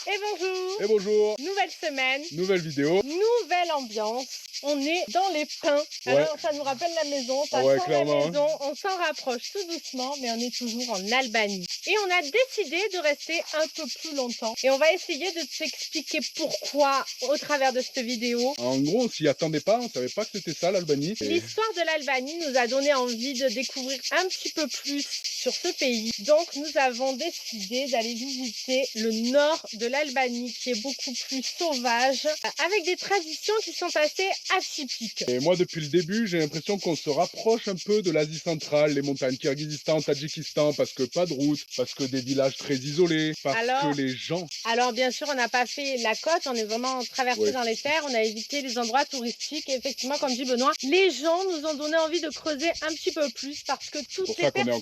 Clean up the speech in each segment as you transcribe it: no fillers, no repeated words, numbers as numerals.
Et bonjour. Et bonjour. Nouvelle semaine. Nouvelle vidéo. Nouvelle ambiance. On est dans les pins. Ouais. Alors ça nous rappelle la maison, ça ouais, sent la clairement, maison. On s'en rapproche tout doucement, mais on est toujours en Albanie. Et on a décidé de rester un peu plus longtemps. Et on va essayer de t'expliquer pourquoi au travers de cette vidéo. En gros, on s'y attendait pas, on savait pas que c'était ça l'Albanie. Et... L'histoire de l'Albanie nous a donné envie de découvrir un petit peu plus sur ce pays. Donc nous avons décidé d'aller visiter le nord de l'Albanie qui est beaucoup plus sauvage, avec des traditions qui sont assez atypiques. Et moi, depuis le début, j'ai l'impression qu'on se rapproche un peu de l'Asie centrale, les montagnes Kirghizistan, Tadjikistan, parce que pas de route, parce que des villages très isolés, parce que les gens... Alors bien sûr, on n'a pas fait la côte, on est vraiment traversé dans les terres, on a évité les endroits touristiques. Et effectivement, comme dit Benoît, les gens nous ont donné envie de creuser un petit peu plus parce que toutes les personnes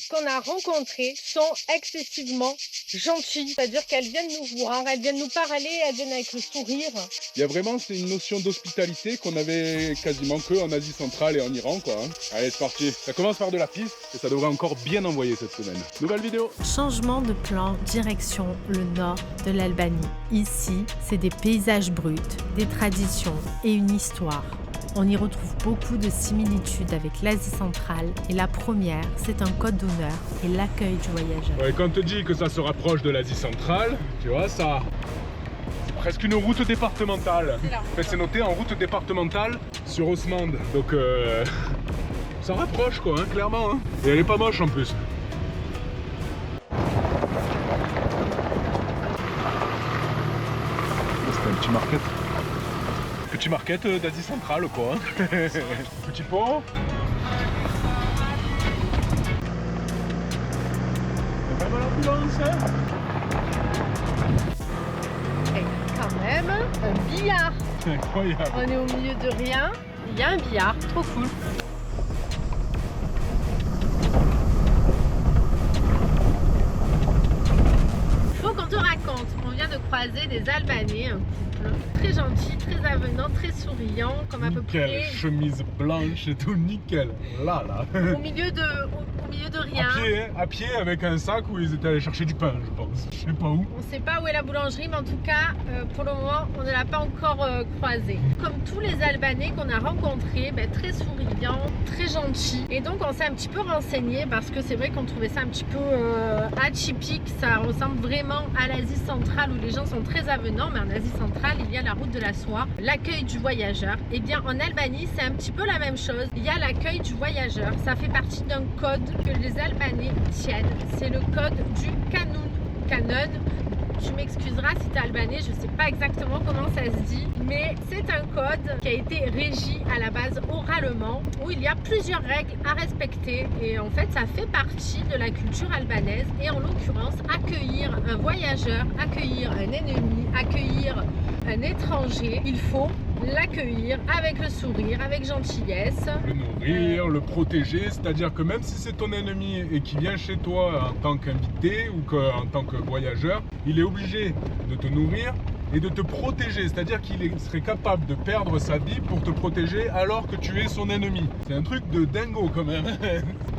qu'on a rencontrées sont excessivement gentilles. C'est-à-dire qu'elles viennent nous voir, elles viennent nous parler, elles viennent avec le sourire. Il y a vraiment, c'est une notion d'hospitalité qu'on avait quasiment que en Asie centrale et en Iran, quoi. Allez, c'est parti. Ça commence par de la piste et ça devrait encore bien envoyer cette semaine. Nouvelle vidéo. Changement de plan, direction le nord de l'Albanie. Ici, c'est des paysages bruts, des traditions et une histoire. On y retrouve beaucoup de similitudes avec l'Asie centrale et la première, c'est un code d'honneur et l'accueil du voyageur. Ouais, quand on te dit que ça se rapproche de l'Asie centrale, tu vois, ça... c'est presque une route départementale. En fait, c'est noté en route départementale sur Osmand. Donc, ça rapproche, quoi, hein, clairement. Hein. Et elle est pas moche en plus. C'est un petit market. Petit market d'Asie centrale, quoi. Hein. Petit pont. C'est pas mal l'ambulance, hein. Et quand même, un billard. C'est incroyable. On est au milieu de rien, il y a un billard, trop cool. Faut qu'on te raconte, on vient de croiser des Albanais, un couple très gentil, très avenant, très souriant, comme à peu près... chemise blanche et tout, nickel. Là. Au milieu de rien. À pied avec un sac où ils étaient allés chercher du pain, je pense. Je sais pas où. On ne sait pas où est la boulangerie, mais en tout cas, pour le moment, on ne l'a pas encore croisé. Comme tous les Albanais qu'on a rencontrés, très souriants, très gentils. Et donc, on s'est un petit peu renseigné parce que c'est vrai qu'on trouvait ça un petit peu atypique. Ça ressemble vraiment à l'Asie centrale où les gens sont très avenants, mais en Asie centrale, il y a la route de la soie, l'accueil du voyageur. Et bien, en Albanie, c'est un petit peu la même chose. Il y a l'accueil du voyageur. Ça fait partie d'un code que les Albanais tiennent. C'est le code du Canon. Tu m'excuseras si tu es albanais, je ne sais pas exactement comment ça se dit, mais c'est un code qui a été régi à la base oralement, où il y a plusieurs règles à respecter. Et en fait, ça fait partie de la culture albanaise. Et en l'occurrence, accueillir un voyageur, accueillir un ennemi, accueillir un étranger, il faut l'accueillir avec le sourire, avec gentillesse. Le nourrir, le protéger, c'est-à-dire que même si c'est ton ennemi et qu'il vient chez toi en tant qu'invité ou en tant que voyageur, il est obligé de te nourrir et de te protéger, c'est-à-dire qu'il serait capable de perdre sa vie pour te protéger alors que tu es son ennemi. C'est un truc de dingo quand même.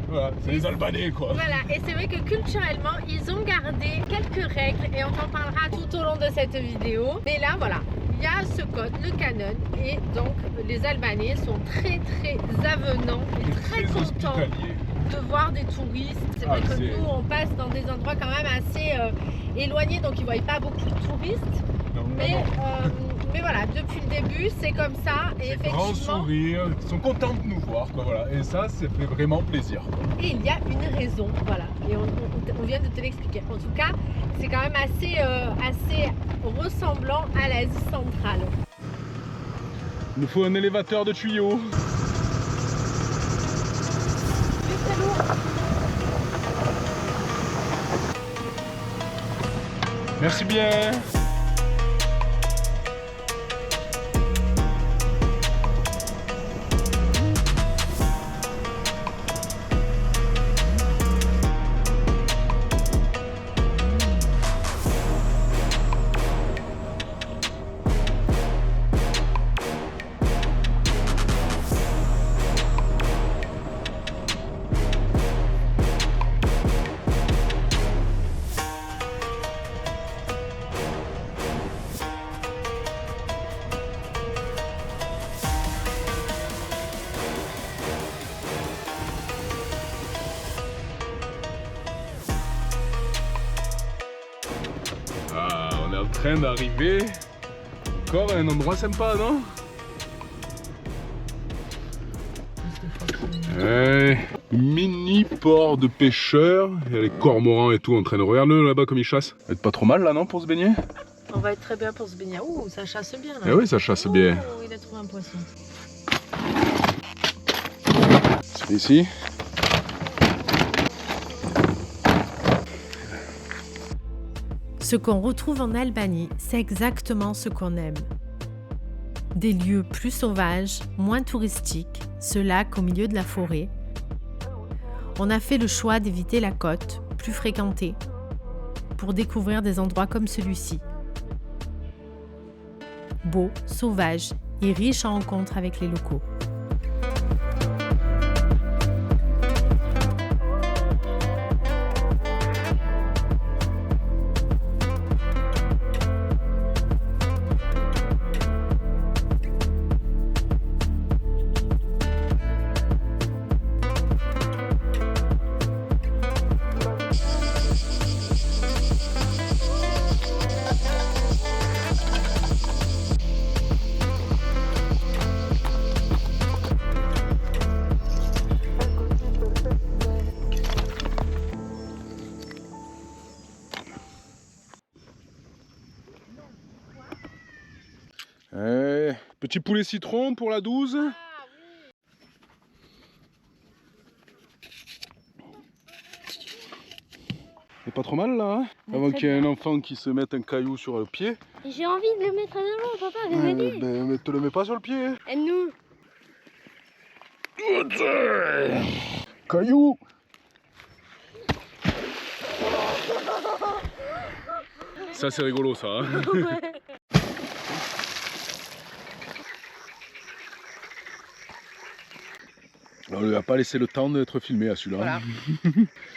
Voilà, c'est les Albanais quoi. Voilà, et c'est vrai que culturellement, ils ont gardé quelques règles et on en parlera tout au long de cette vidéo. Mais là, voilà, il y a ce code, le Canon, et donc les Albanais sont très avenants et très contents de voir des touristes. C'est vrai que nous, on passe dans des endroits quand même assez éloignés, donc ils ne voient pas beaucoup de touristes. Non, mais voilà, depuis le début, c'est comme ça. Et effectivement, grand sourire, ils sont contents de nous voir, quoi, voilà. Et ça fait vraiment plaisir. Et il y a une raison, voilà. Et on vient de te l'expliquer. En tout cas, c'est quand même assez ressemblant à l'Asie centrale. Il nous faut un élévateur de tuyaux. C'est lourd. Merci bien. Ah, on est en train d'arriver encore à un endroit sympa, non? Ouais. Mini port de pêcheurs. Il y a les cormorans et tout en train de regarder là-bas comme ils chassent. Ça va être pas trop mal là, non, pour se baigner? On va être très bien pour se baigner. Ouh, ça chasse bien là. Eh oui, ça chasse bien. Oh, il a trouvé un poisson. C'est ici. Ce qu'on retrouve en Albanie, c'est exactement ce qu'on aime. Des lieux plus sauvages, moins touristiques, ce lac au milieu de la forêt. On a fait le choix d'éviter la côte, plus fréquentée, pour découvrir des endroits comme celui-ci. Beau, sauvage et riche en rencontres avec les locaux. Petit poulet citron pour la 12. C'est pas trop mal là, hein? Avant qu'il y ait un enfant qui se mette un caillou sur le pied. J'ai envie de le mettre à l'avant, papa, venez. Mais te le mets pas sur le pied. Aide-nous. Caillou. Ça c'est rigolo ça, hein? On lui a pas laissé le temps d'être filmé à celui-là. Voilà.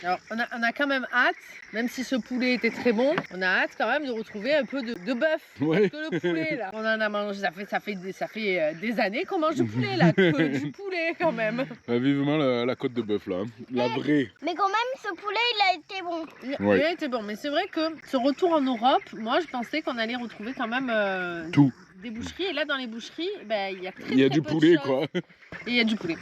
Alors, on a quand même hâte, même si ce poulet était très bon, on a hâte quand même de retrouver un peu de bœuf. Ouais. Parce que le poulet, là, on en a mangé, ça fait des années qu'on mange du poulet, là, que du poulet quand même. Vivement la côte de bœuf, là. Hein. La vraie. Mais quand même, ce poulet, il a été bon. Ouais. Il a été bon, mais c'est vrai que ce retour en Europe, moi, je pensais qu'on allait retrouver quand même tout. Des boucheries. Et là, dans les boucheries, ben, il y a très, Il y a très du peu de poulet, choses. quoi. Et il y a du poulet.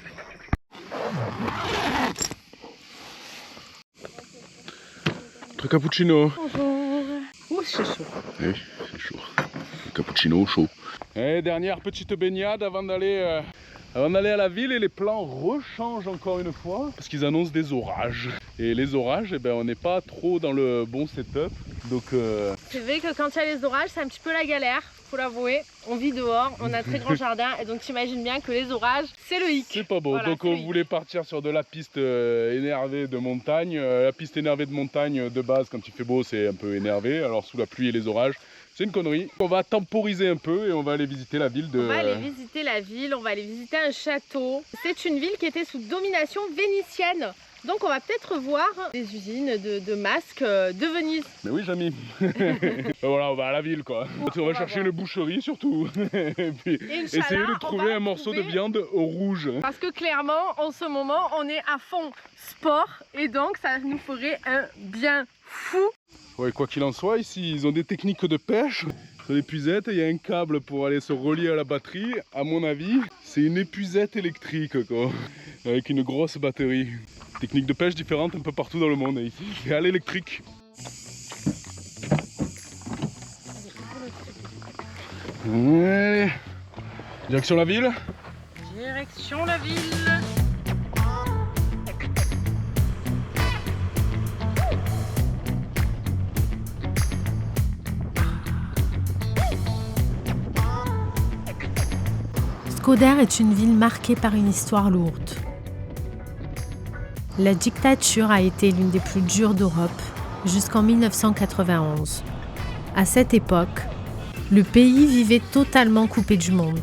Notre cappuccino. Bonjour. Ouh, c'est chaud. Oui, c'est chaud. Le cappuccino chaud. Et dernière petite baignade avant d'aller à la ville, et les plans rechangent encore une fois parce qu'ils annoncent des orages. Et les orages, eh ben, on n'est pas trop dans le bon setup. Donc C'est vrai que quand il y a les orages, c'est un petit peu la galère, faut l'avouer. On vit dehors, on a un très grand jardin et donc t'imagines bien que les orages, c'est le hic. c'est pas beau. Voilà, Donc c'est le on hic. voulait partir sur de la piste énervée de montagne. La piste énervée de montagne de base, quand il fait beau, c'est un peu énervé. Alors sous la pluie et les orages, c'est une connerie. On va temporiser un peu et on va aller visiter la ville de... On va aller visiter la ville, on va aller visiter un château. C'est une ville qui était sous domination vénitienne. Donc on va peut-être voir des usines de masques de Venise. Mais oui, Jamy. Voilà, on va à la ville, quoi. On va chercher une boucherie surtout. Et puis Et essayer Inch'Allah, de on trouver va un morceau de trouver- viande au rouge. Parce que clairement, en ce moment, on est à fond sport et donc ça nous ferait un bien fou. Ouais, quoi qu'il en soit, ici, ils ont des techniques de pêche. Sur l'épuisette, il y a un câble pour aller se relier à la batterie. À mon avis, c'est une épuisette électrique, quoi. Avec une grosse batterie. Technique de pêche différente un peu partout dans le monde. Et ici, c'est à l'électrique. Allez. Direction la ville. Direction la ville. Shkodër est une ville marquée par une histoire lourde. La dictature a été l'une des plus dures d'Europe jusqu'en 1991. À cette époque, le pays vivait totalement coupé du monde.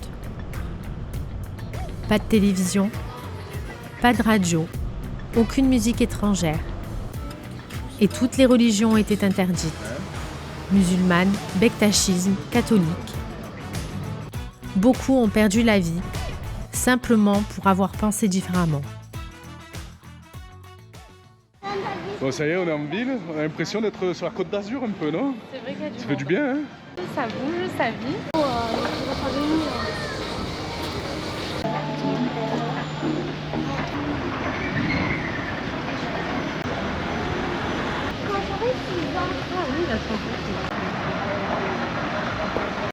Pas de télévision, pas de radio, aucune musique étrangère. Et toutes les religions étaient interdites. Musulmanes, bektachisme, catholiques. Beaucoup ont perdu la vie, simplement pour avoir pensé différemment. Dans ta ville, Bon, ça y est, on est en ville. On a l'impression d'être sur la Côte d'Azur un peu, non? C'est vrai qu'il y a du Ça fait du bien, hein? Ça bouge, ça vit.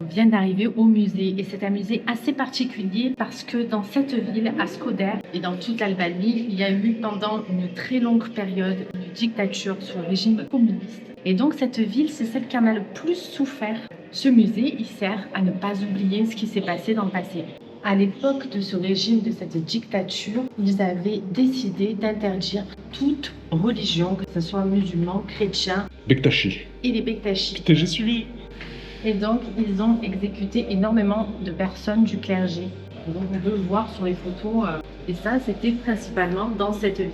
On vient d'arriver au musée et c'est un musée assez particulier parce que dans cette ville, à Skåder et dans toute l'Albanie, il y a eu pendant une très longue période une dictature sous le régime communiste. Et donc cette ville, c'est celle qui en a le plus souffert. Ce musée, il sert à ne pas oublier ce qui s'est passé dans le passé. À l'époque de ce régime, de cette dictature, ils avaient décidé d'interdire toute religion, que ce soit musulman, chrétien Bektashi. et les Bektashi. Putain, j'ai suivi. Et donc, ils ont exécuté énormément de personnes du clergé. Donc, on peut le voir sur les photos. Et ça, c'était principalement dans cette ville.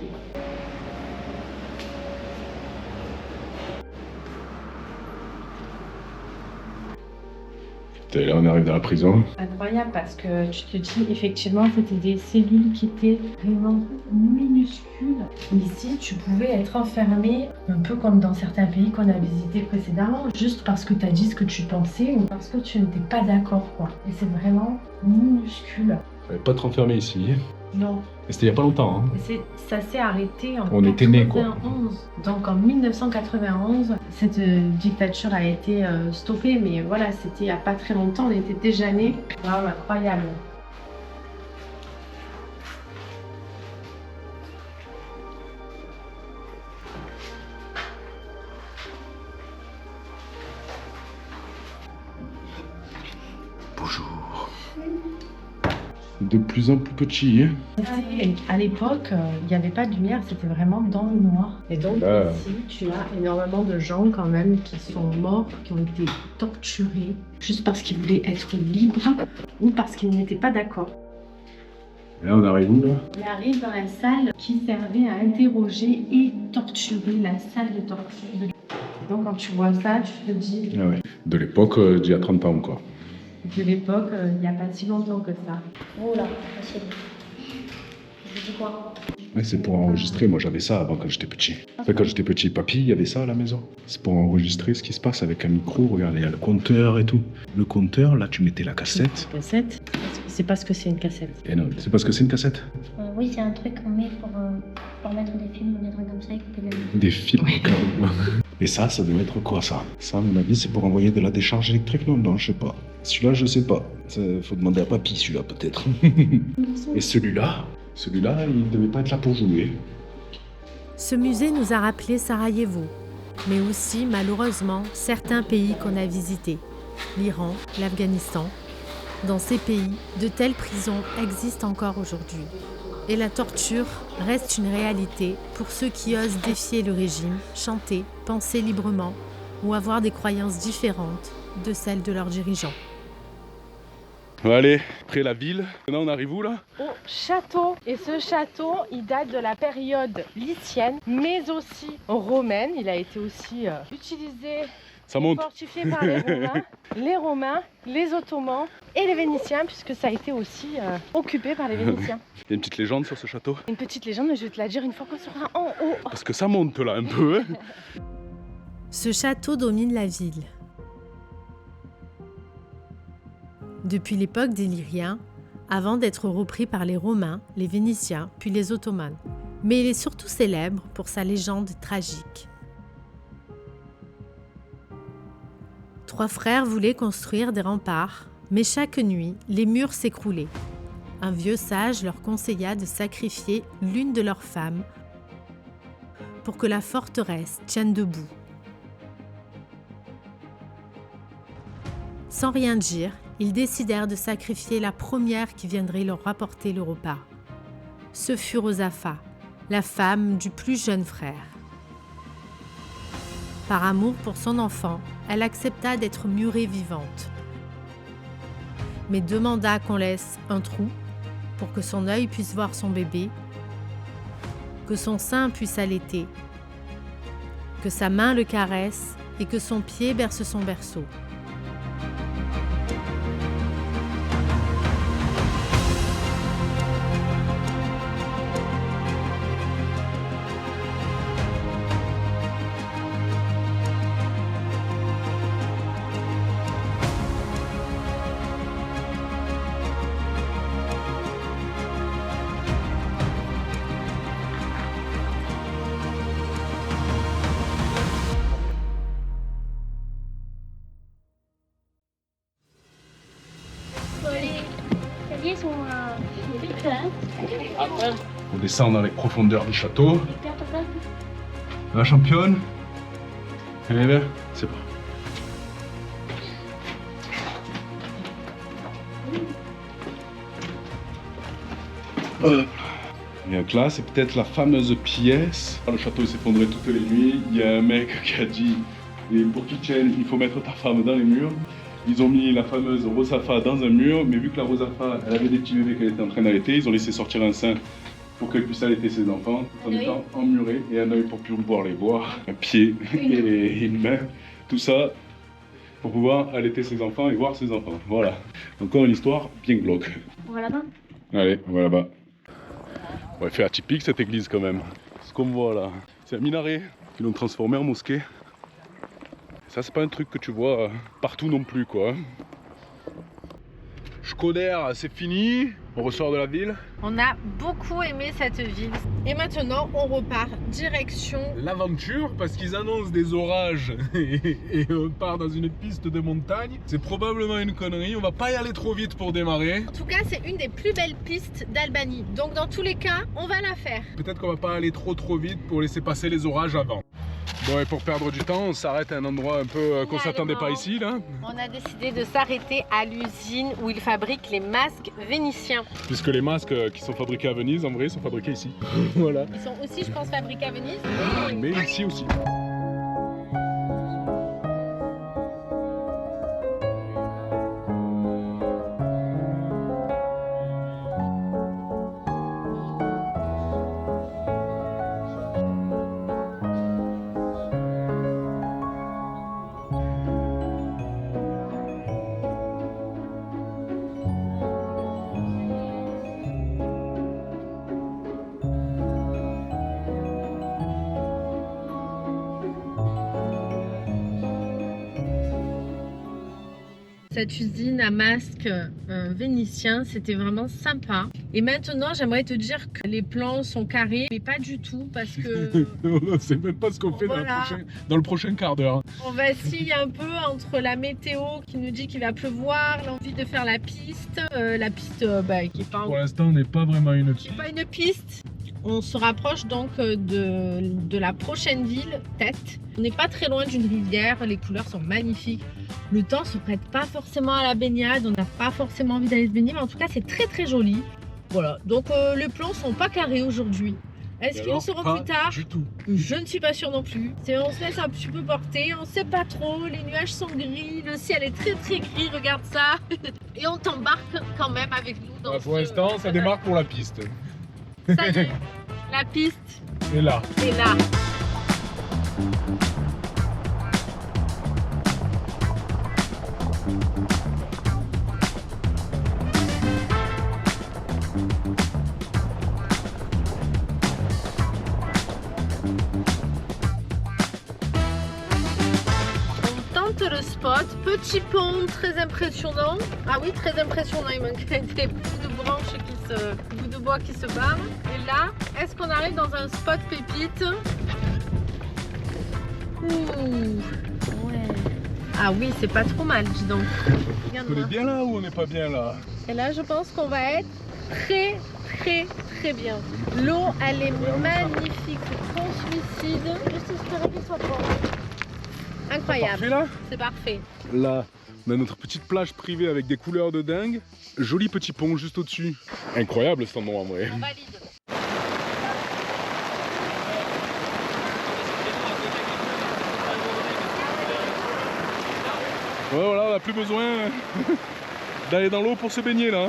Putain, là, on arrive dans la prison. Incroyable parce que tu te dis, effectivement, c'était des cellules qui étaient vraiment minuscules. Ici, tu pouvais être enfermé, un peu comme dans certains pays qu'on a visités précédemment, juste parce que tu as dit ce que tu pensais ou parce que tu n'étais pas d'accord, quoi. Et c'est vraiment minuscule. Fallait pas te renfermer ici. Non. Et c'était il y a pas longtemps, hein. Ça s'est arrêté en On était nés, quoi. 91. Donc en 1991, cette dictature a été stoppée, mais voilà, c'était il n'y a pas très longtemps, on était déjà nés. Wow, incroyable. Bonjour. De plus en plus petit, hein. À l'époque, il n'y avait pas de lumière, c'était vraiment dans le noir. Et donc ici, tu as énormément de gens quand même qui sont morts, qui ont été torturés, juste parce qu'ils voulaient être libres ou parce qu'ils n'étaient pas d'accord. Et là, on arrive où, là? On arrive dans la salle qui servait à interroger et torturer, la salle de torture. Donc quand tu vois ça, tu te dis... Ah ouais. De l'époque d'il y a 30 ans, quoi. De l'époque, il n'y a pas si longtemps que ça. Oh là, facile. Je dis quoi? Ouais, c'est pour enregistrer. Moi, j'avais ça avant quand j'étais petit. Enfin, quand j'étais petit, papy, il y avait ça à la maison. C'est pour enregistrer ce qui se passe avec un micro. Regardez, il y a le compteur et tout. Le compteur, là, tu mettais la cassette. Cassette? C'est parce que c'est une cassette. Et non, c'est parce que c'est une cassette. Oui, c'est un truc qu'on met pour mettre des films ou des trucs comme ça et couper le... Des films, carrément. Et ça devait être quoi, ça? Ça, à mon avis, c'est pour envoyer de la décharge électrique, non? Non, je sais pas. Celui-là, je sais pas. Faut demander à papy, celui-là, peut-être. Et celui-là, il devait pas être là pour jouer. Ce musée nous a rappelé Sarajevo, mais aussi, malheureusement, certains pays qu'on a visités. L'Iran, l'Afghanistan. Dans ces pays, de telles prisons existent encore aujourd'hui. Et la torture reste une réalité pour ceux qui osent défier le régime, chanter, penser librement ou avoir des croyances différentes de celles de leurs dirigeants. Allez, après la ville, maintenant on arrive où, là? Au château. Et ce château, il date de la période lycienne, mais aussi romaine. Il a été aussi utilisé, Ça monte. fortifié par les Romains, les Ottomans et les Vénitiens, puisque ça a été aussi occupé par les Vénitiens. Il y a une petite légende sur ce château. Une petite légende, mais je vais te la dire une fois qu'on sera en haut. Parce que ça monte là un peu, hein. Ce château domine la ville. Depuis l'époque des Illyriens, avant d'être repris par les Romains, les Vénitiens, puis les Ottomans. Mais il est surtout célèbre pour sa légende tragique. 3 frères voulaient construire des remparts, mais chaque nuit, les murs s'écroulaient. Un vieux sage leur conseilla de sacrifier l'une de leurs femmes pour que la forteresse tienne debout. Sans rien dire, ils décidèrent de sacrifier la première qui viendrait leur rapporter le repas. Ce fut Rosafa, la femme du plus jeune frère. Par amour pour son enfant, elle accepta d'être murée vivante, mais demanda qu'on laisse un trou pour que son œil puisse voir son bébé, que son sein puisse allaiter, que sa main le caresse et que son pied berce son berceau. sont On descend dans les profondeurs du château. La championne. Allez, bien, c'est bon. Et donc là, c'est peut-être la fameuse pièce. Le château s'effondrait toutes les nuits. Il y a un mec qui a dit, et pour Kitchen, il faut mettre ta femme dans les murs. Ils ont mis la fameuse Rosafa dans un mur, mais vu que la Rosafa, elle avait des petits bébés qu'elle était en train d'allaiter, ils ont laissé sortir un sein pour qu'elle puisse allaiter ses enfants, tout en étant emmurée, et un œil pour pouvoir les voir, un pied et une main, tout ça pour pouvoir allaiter ses enfants et voir ses enfants. Voilà. Encore une histoire bien glauque. On va là-bas. Allez, on va là-bas. Ouais, fait atypique cette église quand même. Ce qu'on voit là, c'est un minaret qu'ils l'ont transformé en mosquée. Ça, c'est pas un truc que tu vois partout non plus, quoi. Shkoder, c'est fini. On ressort de la ville. On a beaucoup aimé cette ville. Et maintenant, on repart direction L'aventure, parce qu'ils annoncent des orages et on part dans une piste de montagne. C'est probablement une connerie. On va pas y aller trop vite pour démarrer. En tout cas, c'est une des plus belles pistes d'Albanie. Donc, dans tous les cas, on va la faire. Peut-être qu'on va pas aller trop vite pour laisser passer les orages avant. Bon, et pour perdre du temps, on s'arrête à un endroit un peu qu'on s'attendait pas ici, là. On a décidé de s'arrêter à l'usine où ils fabriquent les masques vénitiens. Puisque les masques qui sont fabriqués à Venise, en vrai, sont fabriqués ici. Voilà. Ils sont aussi, je pense, fabriqués à Venise. Mais ici aussi. Cette usine à masques vénitiens, c'était vraiment sympa. Et maintenant, j'aimerais te dire que les plans sont carrés, mais pas du tout parce que... On ne sait même pas ce qu'on fait Voilà. dans le prochain quart d'heure. On vacille un peu entre la météo qui nous dit qu'il va pleuvoir, l'envie de faire la piste qui est pas Pour l'instant, on n'est pas vraiment une qui est pas une piste. On se rapproche donc de la prochaine ville, Tête. On n'est pas très loin d'une rivière, les couleurs sont magnifiques. Le temps se prête pas forcément à la baignade, on n'a pas forcément envie d'aller se baigner, mais en tout cas c'est très joli. Voilà, donc les plans sont pas carrés aujourd'hui. Est-ce qu'ils le seront plus tard? Du tout. Je ne suis pas sûre non plus. On se laisse un petit peu porter, on sait pas trop, les nuages sont gris, le ciel est très gris, regarde ça. Et on t'embarque quand même avec nous dans Pour l'instant, ça démarre pour la piste. Ça y est, la piste Et là. est là. On tente le spot, petit pont très impressionnant. Ah oui, très impressionnant, il manquait des bouts de branches bouts de bois qui se barrent. Et là, est-ce qu'on arrive dans un spot pépite? Ouh. Ouais. Ah oui, c'est pas trop mal, dis donc. On est Regarde-moi. bien là ou on n'est pas bien là? Et là, je pense qu'on va être très bien. L'eau, elle est magnifique, translucide. Juste espérer qu'il soit bon. Incroyable. Parfait là? C'est parfait. Là, on a notre petite plage privée avec des couleurs de dingue. Joli petit pont juste au-dessus. Incroyable cet endroit en vrai. On valide. Ouais, voilà, on n'a plus besoin d'aller dans l'eau pour se baigner là.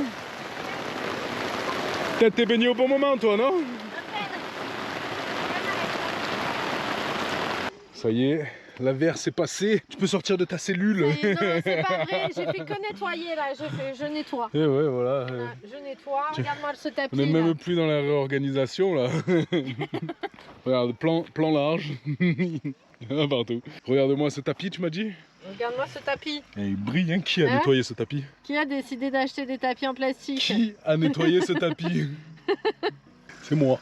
Peut-être t'es baigné au bon moment toi, non? Ça y est, l'averse est passée. Tu peux sortir de ta cellule. Non, c'est pas vrai, j'ai fait que nettoyer là, je nettoie. Et ouais, voilà. Voilà, je nettoie, regarde-moi ce tapis. On n'est là. même plus dans la réorganisation là. Regarde, plan large. Ah, partout. Regarde-moi ce tapis, tu m'as dit? Regarde-moi ce tapis. Et il brille, hein. Qui a Hein? nettoyé ce tapis? Qui a décidé d'acheter des tapis en plastique? Qui a nettoyé ce tapis? C'est moi.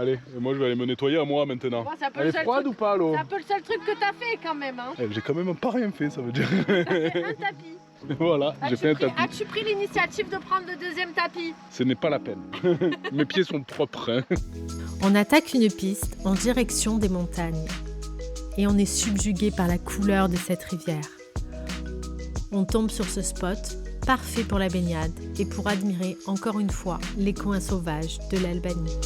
Allez, et moi je vais aller me nettoyer à moi maintenant. Bon, c'est un peu Elle le est seul froide truc- ou pas l'eau? C'est un peu le seul truc que t'as fait quand même. Hein. J'ai quand même pas rien fait, ça veut dire. Un tapis. Voilà, j'ai fait un tapis. As-tu pris l'initiative de prendre le deuxième tapis? Ce n'est pas la peine. Mes pieds sont propres. Hein. On attaque une piste en direction des montagnes et on est subjugué par la couleur de cette rivière. On tombe sur ce spot, parfait pour la baignade et pour admirer encore une fois les coins sauvages de l'Albanie.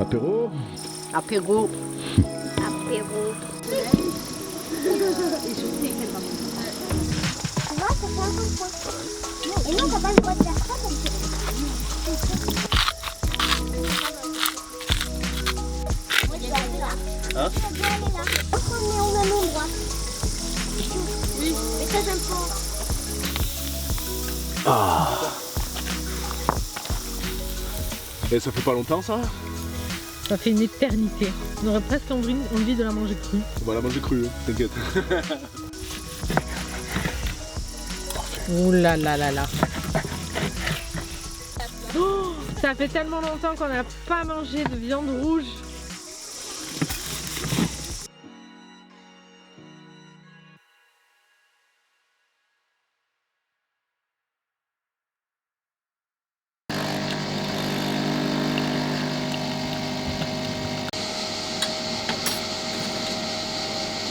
Apéro. Apéro. Apéro. Tu vois, ça fait un peu froid. Et non, t'as pas le droit de faire ça comme moi, je vais aller là. Hein? Je vais aller là. On est au même endroit. Oui, mais ça, j'aime pas. Et ça fait pas longtemps ça? Ça fait une éternité. On aurait presque envie de la manger crue. On va la manger crue, hein, t'inquiète. Ouh là là là là. Oh, ça fait tellement longtemps qu'on n'a pas mangé de viande rouge.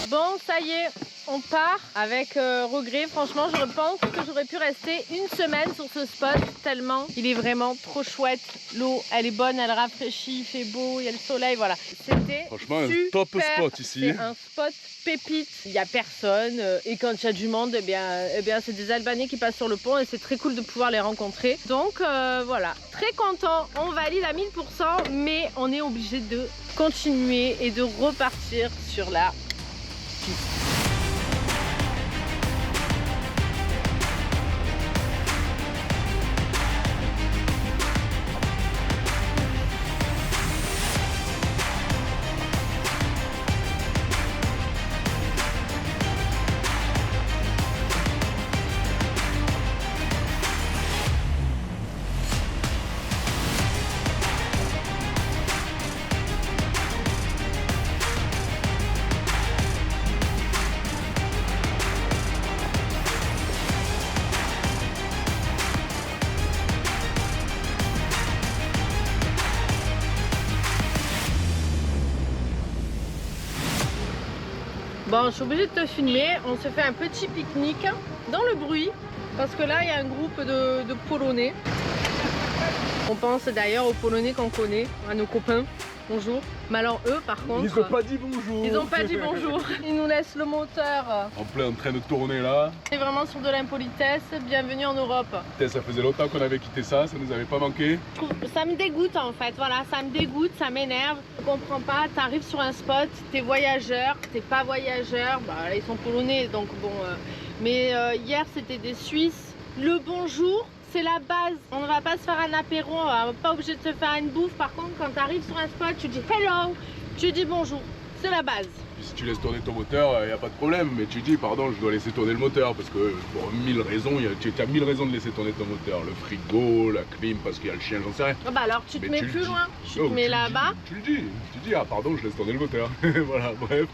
Bon, ça y est, on part avec regret. Franchement, je pense que j'aurais pu rester une semaine sur ce spot tellement il est vraiment trop chouette. L'eau, elle est bonne, elle rafraîchit, il fait beau, il y a le soleil, voilà. C'était Franchement, un super. top spot ici. C'est un spot pépite. Il n'y a personne et quand il y a du monde, eh bien, c'est des Albanais qui passent sur le pont et c'est très cool de pouvoir les rencontrer. Donc voilà, très content. On valide à 1000%, mais on est obligé de continuer et de repartir sur la piste. Bon, je suis obligée de te filmer. On se fait un petit pique-nique dans le bruit parce que là, il y a un groupe de Polonais. On pense d'ailleurs aux Polonais qu'on connaît, à nos copains. Bonjour. Mais alors eux, par contre, Ils ont pas dit bonjour. ils ont pas dit bonjour. Ils nous laissent le moteur. En plein en train de tourner là. C'est vraiment sur de l'impolitesse. Bienvenue en Europe. Putain, ça faisait longtemps qu'on avait quitté ça, ça nous avait pas manqué. Ça me dégoûte en fait, voilà, ça me dégoûte, ça m'énerve. Je comprends pas, t'arrives sur un spot, t'es voyageur, t'es pas voyageur, bah là, ils sont polonais donc bon. Mais hier c'était des Suisses. Le bonjour, c'est la base. On ne va pas se faire un apéro, on va pas obligé de se faire une bouffe. Par contre, quand t'arrives sur un spot, tu dis hello, tu dis bonjour, c'est la base. Puis si tu laisses tourner ton moteur, y a pas de problème, mais tu dis pardon, je dois laisser tourner le moteur parce que pour 1000 raisons, tu as 1000 raisons de laisser tourner ton moteur. Le frigo, la clim, parce qu'il y a le chien, j'en sais rien. Ah bah alors tu te Mais mets tu plus le dis. loin, tu Non, te mets là-bas. Tu le dis, ah pardon, je laisse tourner le moteur. Voilà, bref.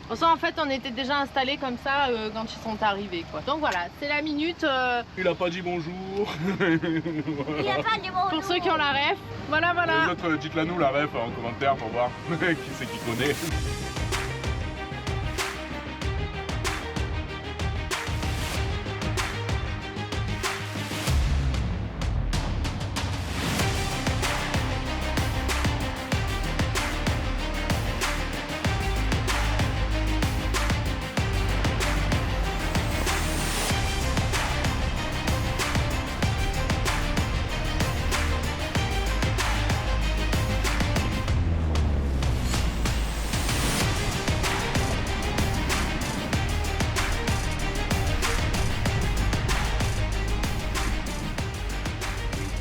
En fait, on était déjà installés comme ça quand ils sont arrivés, quoi. Donc voilà, c'est la minute Il a pas dit bonjour. Il y a pas de bonjour. pour ceux qui ont la ref. Voilà, Les voilà. autres, dites-la nous la ref en commentaire pour voir qui c'est qui connaît.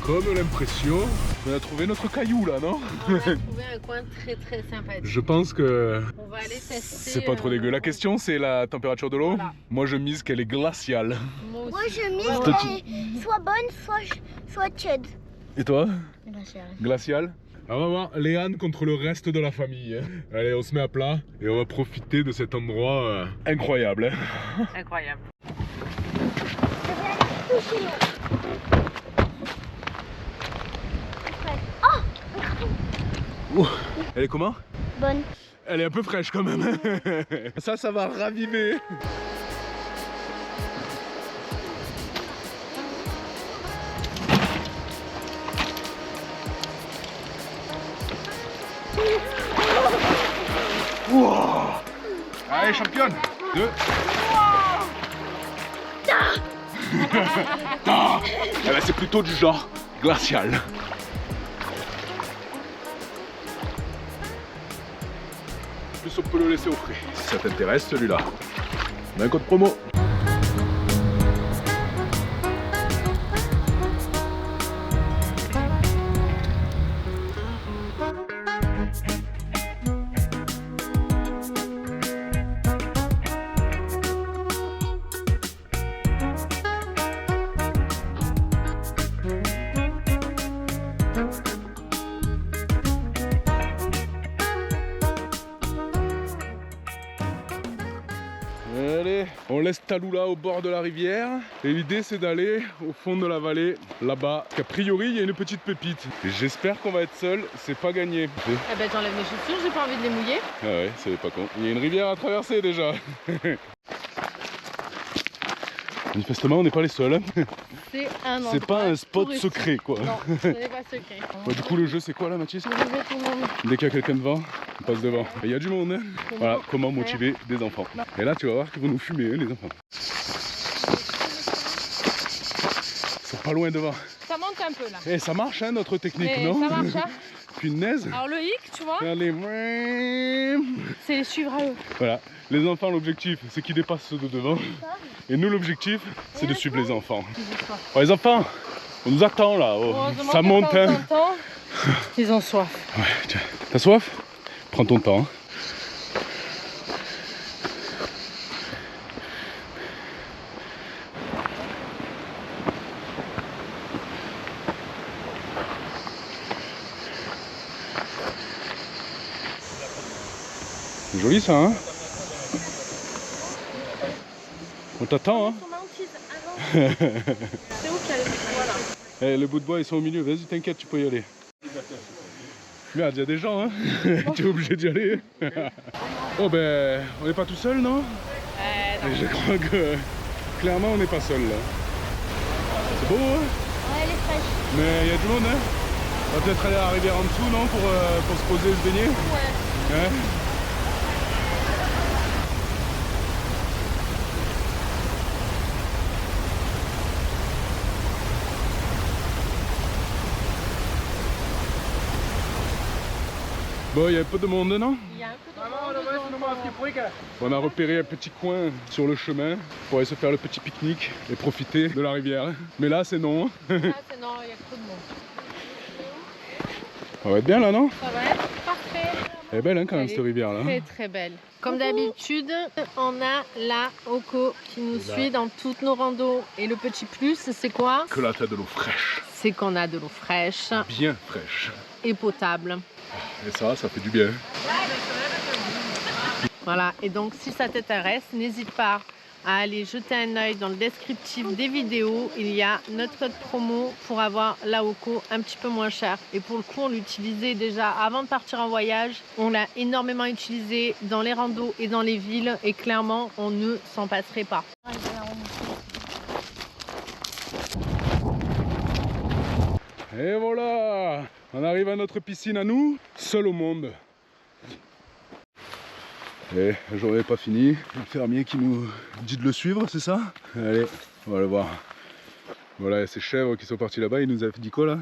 comme l'impression qu'on a trouvé notre caillou là, non? On a trouvé un coin très très sympathique. Je pense que On va aller tester. c'est pas trop dégueu. La question c'est la température de l'eau. Voilà. Moi je mise qu'elle est glaciale. Moi Moi, aussi. je mise Toi, qu'elle est soit bonne, soit chaude. Et toi? Glacial. Glacial? On va voir Léane contre le reste de la famille. Allez, on se met à plat et on va profiter de cet endroit incroyable. Incroyable. Touchez l'eau. Ouh. Elle est comment? Bonne. Elle est un peu fraîche quand même. Ça va raviver. Wow. Allez, championne. 2. Eh ben, c'est plutôt du genre glacial. En plus, on peut le laisser au frais. Si ça t'intéresse, celui-là, on a un code promo. Allez, on laisse Tallulah au bord de la rivière et l'idée c'est d'aller au fond de la vallée là-bas. A priori il y a une petite pépite. J'espère qu'on va être seul, c'est pas gagné. Eh ben j'enlève mes chaussures, j'ai pas envie de les mouiller. Ah ouais, c'est pas con. Il y a une rivière à traverser déjà. Manifestement on n'est pas les seuls. C'est un endroit. C'est pas un spot touristique. secret quoi. Non, ce n'est pas secret. Ouais, du coup le jeu c'est quoi là Mathis? Motiver tout le monde. Dès qu'il y a quelqu'un devant, on passe devant. Et il y a du monde. Hein. Voilà, comment motiver des enfants. Et là tu vas voir qu'ils vont nous fumer hein, les enfants. Ils sont pas loin devant. Ça monte un peu là. Et ça marche hein, notre technique, Mais non? ça marche, hein. Punaise. Alors le hic, tu vois, Allez. c'est les suivre à eux. Voilà, les enfants l'objectif c'est qu'ils dépassent ceux de devant. Et nous l'objectif c'est de suivre les enfants. Oh, les enfants, on nous attend là. Oh, ça monte hein. Ils ont soif. Ouais, tiens. T'as soif? Prends ton temps. C'est joli ça hein? On t'attend hein? C'est où qu'il y a les bois là? Eh, les bouts de bois ils sont au milieu, vas-y t'inquiète tu peux y aller. Merde, il y a des gens hein. Tu es obligé d'y aller. Oh ben on n'est pas tout seul non? Non. Et je crois que clairement on n'est pas seul là. C'est beau hein? Ouais, elle est fraîche. Mais il y a du monde hein? On va peut-être aller à la rivière en dessous non? Pour se poser et se baigner? Ouais. Hein? Bon, il y a un peu de monde, non? Il y a un peu de monde. On a repéré un petit coin sur le chemin pour aller se faire le petit pique-nique et profiter de la rivière. Mais là, c'est non. Ah, c'est non, il y a trop de monde. Ça va être bien là, non? Ça va être parfait. Elle est belle hein, quand même Elle cette est rivière là. Très très belle. Comme d'habitude, on a la Oko qui nous suit dans toutes nos randos. Et le petit plus, c'est quoi? Que là, t'as de l'eau fraîche. C'est qu'on a de l'eau fraîche Bien fraîche. et potable. Et ça fait du bien. Voilà, et donc si ça t'intéresse, n'hésite pas à aller jeter un œil dans le descriptif des vidéos. Il y a notre code promo pour avoir la Oko un petit peu moins cher. Et pour le coup, on l'utilisait déjà avant de partir en voyage. On l'a énormément utilisé dans les randos et dans les villes. Et clairement, on ne s'en passerait pas. Et voilà, on arrive à notre piscine à nous, seul au monde. Et la journée n'est pas finie. Le fermier qui nous dit de le suivre, c'est ça? Allez, on va le voir. Voilà, il y a ces chèvres qui sont partis là-bas. Il nous a dit quoi là?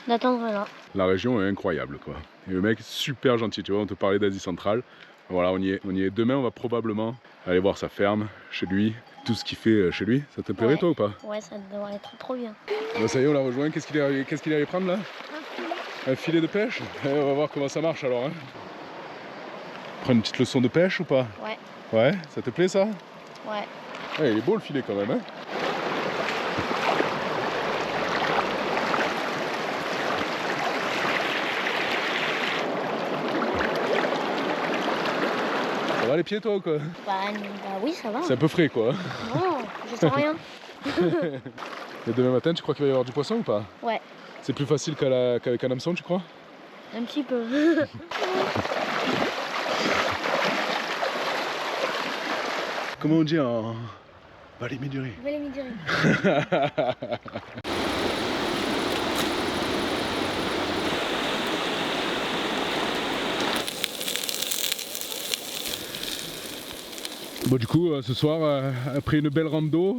D'attendre là. La région est incroyable quoi. Et le mec super gentil, tu vois, on te parlait d'Asie centrale. Voilà, on y est. Demain, on va probablement aller voir sa ferme chez lui tout ce qu'il fait chez lui. Ça te plairait Ouais. toi ou pas? Ouais, ça devrait être trop bien. Bah, ça y est, on l'a rejoint. Qu'est-ce qu'il est allé prendre là? Un filet de pêche? On va voir comment ça marche alors. Hein. Prendre une petite leçon de pêche ou pas? Ouais. Ouais, ça te plaît ça? Ouais. Ouais, il est beau le filet quand même. Hein. Ça va les pieds toi ou quoi? Bah oui, ça va. C'est un peu frais quoi. Non, je sens rien. Et demain matin, tu crois qu'il va y avoir du poisson ou pas? Ouais, C'est plus facile qu'avec un hameçon, tu crois? un petit peu. Comment on dit en Valais Méduré? Je vais les midirer. Bon du coup, ce soir, après une belle rando,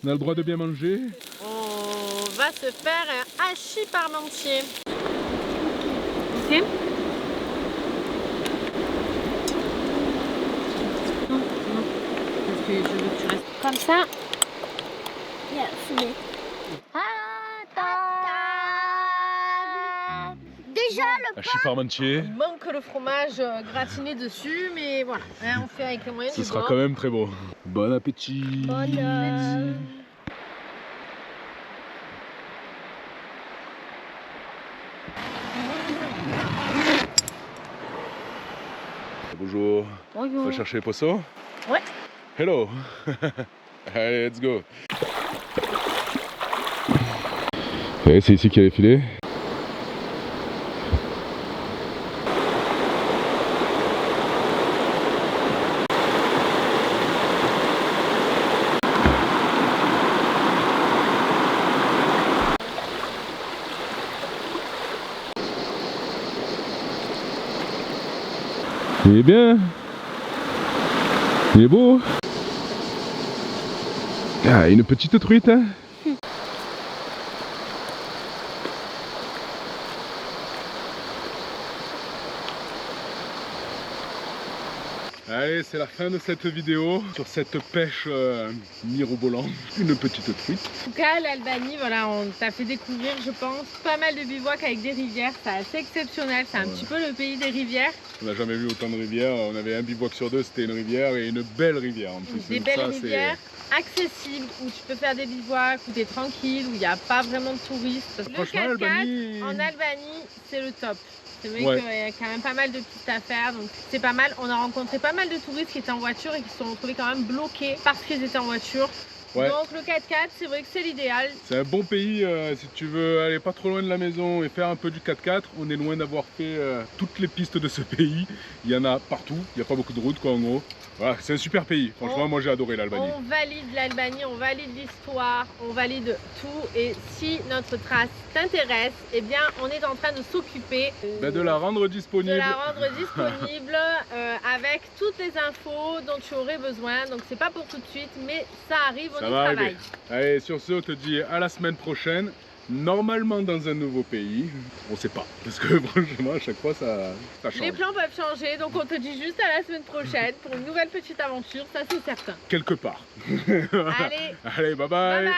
on a le droit de bien manger. On va se faire un hachis parmentier. Ok. Non, non. Parce que je veux que tu restes. Comme ça. Il y a fumé. À table. Déjà le Hachis parmentier, Il manque le fromage gratiné dessus, mais voilà, hein, on fait avec les moyens ce du sera bord. quand même très beau. Bon appétit. bonne. Bonjour, on Bonjour. va chercher les poissons? Ouais. Hello. Allez, let's go. Ouais, c'est ici qu'il y a les filets. Il est bien. Il est beau. Ah, une petite truite, hein. Allez, c'est la fin de cette vidéo sur cette pêche mirobolante. Une petite truite. En tout cas, l'Albanie, voilà, on t'a fait découvrir, je pense, pas mal de bivouacs avec des rivières. C'est assez exceptionnel. C'est un petit peu le pays des rivières. On n'a jamais vu autant de rivières. On avait un bivouac sur deux, c'était une rivière et une belle rivière en plus. Des Donc belles ça, c'est- rivières accessibles où tu peux faire des bivouacs, où tu es tranquille, où il n'y a pas vraiment de touristes. Le Franchement, 4x4 l'Albanie. en Albanie, c'est le top. C'est vrai Ouais. qu'il y a quand même pas mal de pistes à faire, donc c'est pas mal. On a rencontré pas mal de touristes qui étaient en voiture et qui se sont retrouvés quand même bloqués parce qu'ils étaient en voiture. Ouais. Donc le 4x4, c'est vrai que c'est l'idéal. C'est un bon pays si tu veux aller pas trop loin de la maison et faire un peu du 4x4. On est loin d'avoir fait toutes les pistes de ce pays. Il y en a partout, il n'y a pas beaucoup de routes quoi en gros. Voilà, c'est un super pays. Franchement, moi j'ai adoré l'Albanie. On valide l'Albanie, on valide l'histoire, on valide tout. Et si notre trace t'intéresse, eh bien on est en train de s'occuper De la rendre disponible. de la rendre disponible avec toutes les infos dont tu aurais besoin. Donc c'est pas pour tout de suite, mais ça arrive, on Ça y va travaille. arriver. Allez, sur ce, on te dit à la semaine prochaine. Normalement dans un nouveau pays. On sait pas. Parce que franchement, à chaque fois, ça change. Les plans peuvent changer, donc on te dit juste à la semaine prochaine pour une nouvelle petite aventure, ça c'est certain. Quelque part. Allez, Allez, bye bye bye. bye!